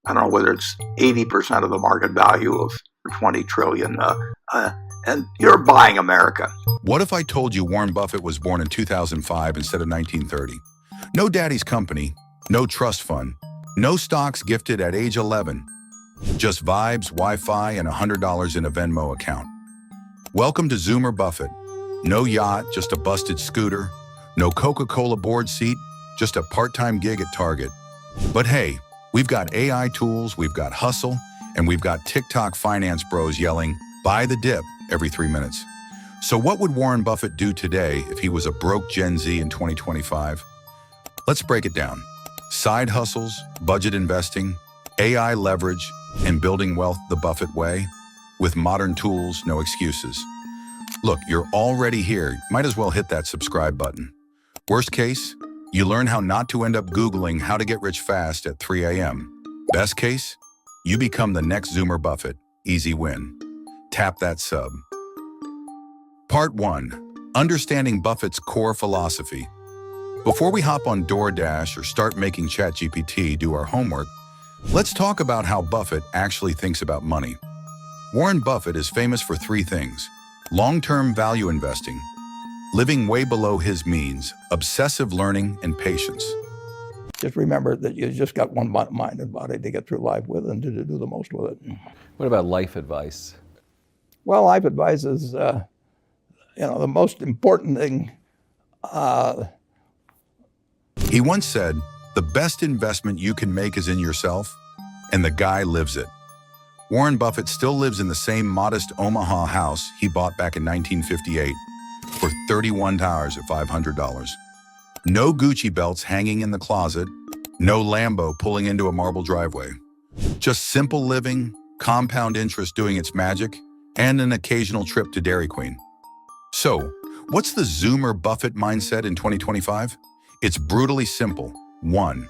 I don't know whether it's 80% of the market value of 20 trillion, and you're buying America. What if I told you Warren Buffett was born in 2005 instead of 1930? No daddy's company, no trust fund, no stocks gifted at age 11. Just vibes, Wi-Fi, and $100 in a Venmo account. Welcome to Zoomer Buffett. No yacht, just a busted scooter. No Coca-Cola board seat, just a part-time gig at Target. But hey, we've got AI tools, we've got hustle, and we've got TikTok finance bros yelling, buy the dip, every 3 minutes. So what would Warren Buffett do today if he was a broke Gen Z in 2025? Let's break it down. Side hustles, budget investing, AI leverage, and building wealth the Buffett way. With modern tools, no excuses. Look, you're already here. Might as well hit that subscribe button. Worst case, you learn how not to end up Googling how to get rich fast at 3 a.m. Best case, you become the next Zoomer Buffett. Easy win. Tap that sub. Part 1. Understanding Buffett's core philosophy. Before we hop on DoorDash or start making ChatGPT do our homework, let's talk about how Buffett actually thinks about money. Warren Buffett is famous for 3 things: long-term value investing, living way below his means, obsessive learning, and patience. Just remember that you just got one mind and body to get through life with and to do the most with it. What about life advice? Well, life advice is, the most important thing. He once said, the best investment you can make is in yourself, and the guy lives it. Warren Buffett still lives in the same modest Omaha house he bought back in 1958 for $31 at $500. No Gucci belts hanging in the closet, no Lambo pulling into a marble driveway. Just simple living, compound interest doing its magic, and an occasional trip to Dairy Queen. So, what's the Zoomer Buffett mindset in 2025? It's brutally simple. 1.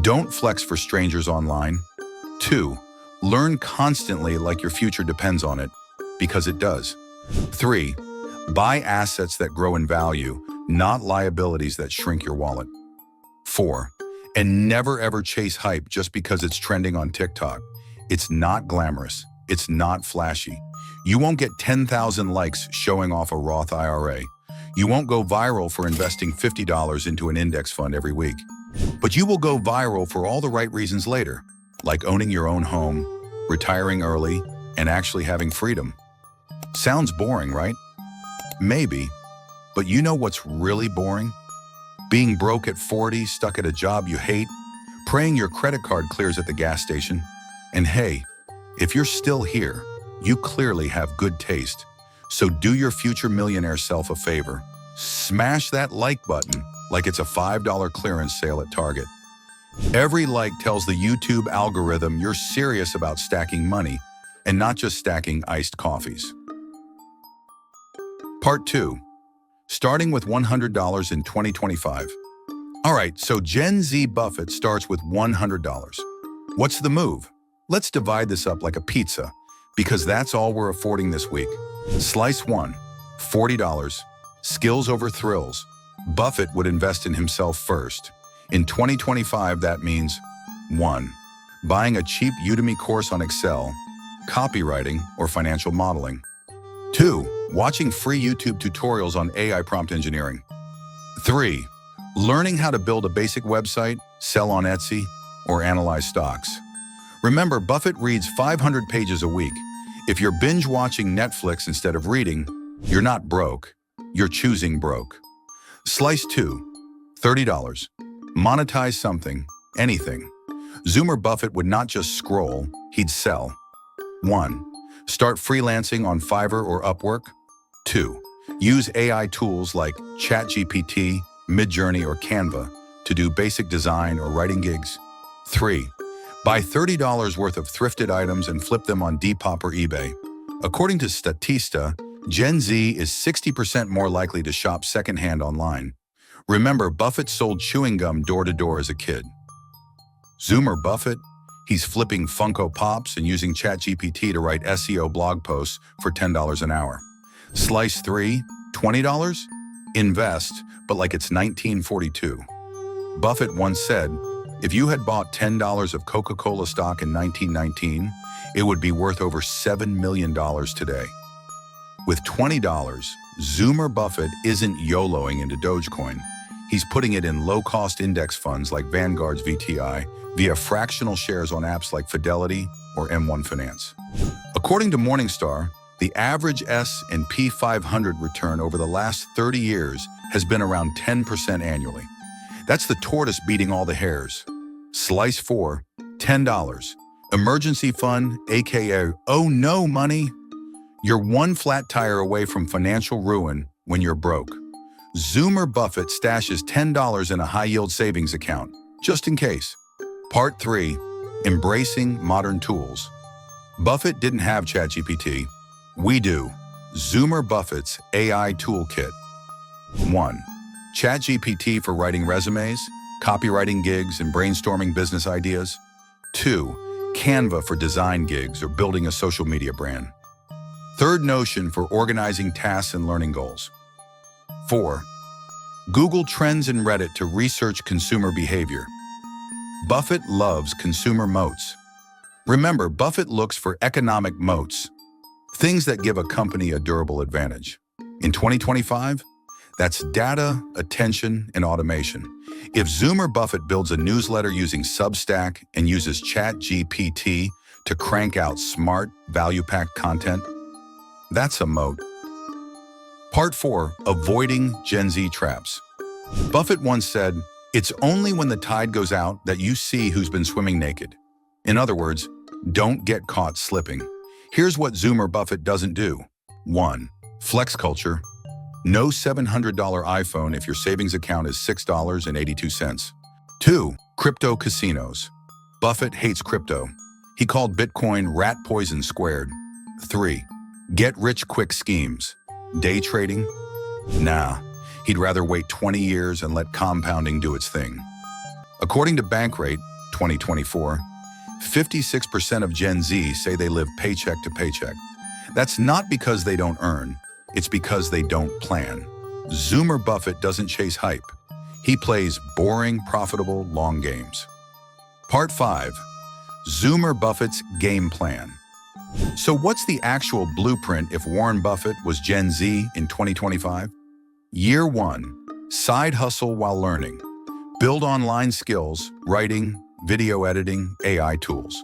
Don't flex for strangers online. 2. Learn constantly like your future depends on it, because it does. 3. Buy assets that grow in value, not liabilities that shrink your wallet. 4. And never ever chase hype just because it's trending on TikTok. It's not glamorous. It's not flashy. You won't get 10,000 likes showing off a Roth IRA. You won't go viral for investing $50 into an index fund every week. But you will go viral for all the right reasons later, like owning your own home, retiring early, and actually having freedom. Sounds boring, right? Maybe, but you know what's really boring? Being broke at 40, stuck at a job you hate, praying your credit card clears at the gas station. And hey, if you're still here, you clearly have good taste. So do your future millionaire self a favor. Smash that like button like it's a $5 clearance sale at Target. Every like tells the YouTube algorithm you're serious about stacking money and not just stacking iced coffees. Part 2. Starting with $100 in 2025. All right, so Gen Z Buffett starts with $100. What's the move? Let's divide this up like a pizza, because that's all we're affording this week. Slice 1, $40, skills over thrills. Buffett would invest in himself first. In 2025, that means 1. Buying a cheap Udemy course on Excel, copywriting, or financial modeling. 2. Watching free YouTube tutorials on AI prompt engineering. 3. Learning how to build a basic website, sell on Etsy, or analyze stocks. Remember, Buffett reads 500 pages a week. If you're binge-watching Netflix instead of reading, you're not broke. You're choosing broke. Slice 2, $30. Monetize something, anything. Zoomer Buffett would not just scroll, he'd sell. 1. Start freelancing on Fiverr or Upwork. 2. Use AI tools like ChatGPT, Midjourney, or Canva to do basic design or writing gigs. 3. Buy $30 worth of thrifted items and flip them on Depop or eBay. According to Statista, Gen Z is 60% more likely to shop secondhand online. Remember, Buffett sold chewing gum door-to-door as a kid. Zoomer Buffett, he's flipping Funko Pops and using ChatGPT to write SEO blog posts for $10 an hour. Slice 3, $20? Invest, but like it's 1942. Buffett once said, If you had bought $10 of Coca-Cola stock in 1919, it would be worth over $7 million today. With $20, Zoomer Buffett isn't YOLOing into Dogecoin. He's putting it in low-cost index funds like Vanguard's VTI via fractional shares on apps like Fidelity or M1 Finance. According to Morningstar, the average S&P 500 return over the last 30 years has been around 10% annually. That's the tortoise beating all the hares. Slice 4, $10. Emergency fund, aka oh no money. You're one flat tire away from financial ruin when you're broke. Zoomer Buffett stashes $10 in a high-yield savings account, just in case. Part 3, embracing modern tools. Buffett didn't have ChatGPT. We do. Zoomer Buffett's AI Toolkit. 1. ChatGPT for writing resumes, copywriting gigs, and brainstorming business ideas. 2. Canva for design gigs or building a social media brand. Third Notion for organizing tasks and learning goals. 4. Google Trends and Reddit to research consumer behavior. Buffett loves consumer moats. Remember, Buffett looks for economic moats, things that give a company a durable advantage. In 2025, that's data, attention, and automation. If Zoomer Buffett builds a newsletter using Substack and uses ChatGPT to crank out smart, value-packed content, that's a moat. Part 4, avoiding Gen Z traps. Buffett once said, "It's only when the tide goes out that you see who's been swimming naked." In other words, don't get caught slipping. Here's what Zoomer Buffett doesn't do. 1. Flex culture. No $700 iPhone if your savings account is $6.82. 2. Crypto casinos. Buffett hates crypto. He called Bitcoin rat poison squared. 3. Get-rich-quick schemes. Day trading? Nah, he'd rather wait 20 years and let compounding do its thing. According to Bankrate 2024, 56% of Gen Z say they live paycheck to paycheck. That's not because they don't earn, it's because they don't plan. Zoomer Buffett doesn't chase hype. He plays boring, profitable, long games. Part 5, Zoomer Buffett's game plan. So what's the actual blueprint if Warren Buffett was Gen Z in 2025? Year 1, side hustle while learning. Build online skills, writing, video editing, AI tools.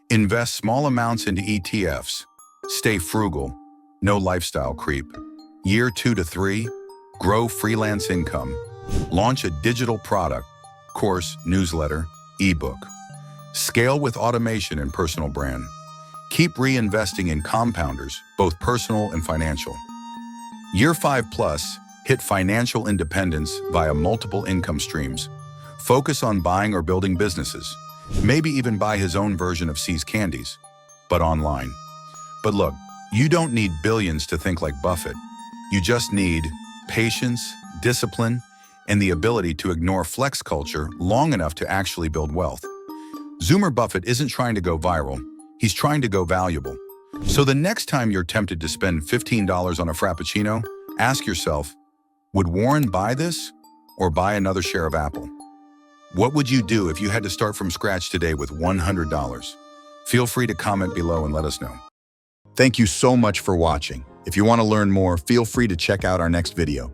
Invest small amounts into ETFs. Stay frugal, no lifestyle creep. Year 2 to 3, grow freelance income. Launch a digital product, course, newsletter, ebook. Scale with automation and personal brand. Keep reinvesting in compounders, both personal and financial. Year 5 plus, hit financial independence via multiple income streams. Focus on buying or building businesses. Maybe even buy his own version of C's Candies, but online. But look, you don't need billions to think like Buffett. You just need patience, discipline, and the ability to ignore flex culture long enough to actually build wealth. Zoomer Buffett isn't trying to go viral. He's trying to go valuable. So the next time you're tempted to spend $15 on a Frappuccino, ask yourself, would Warren buy this or buy another share of Apple? What would you do if you had to start from scratch today with $100? Feel free to comment below and let us know. Thank you so much for watching. If you want to learn more, feel free to check out our next video.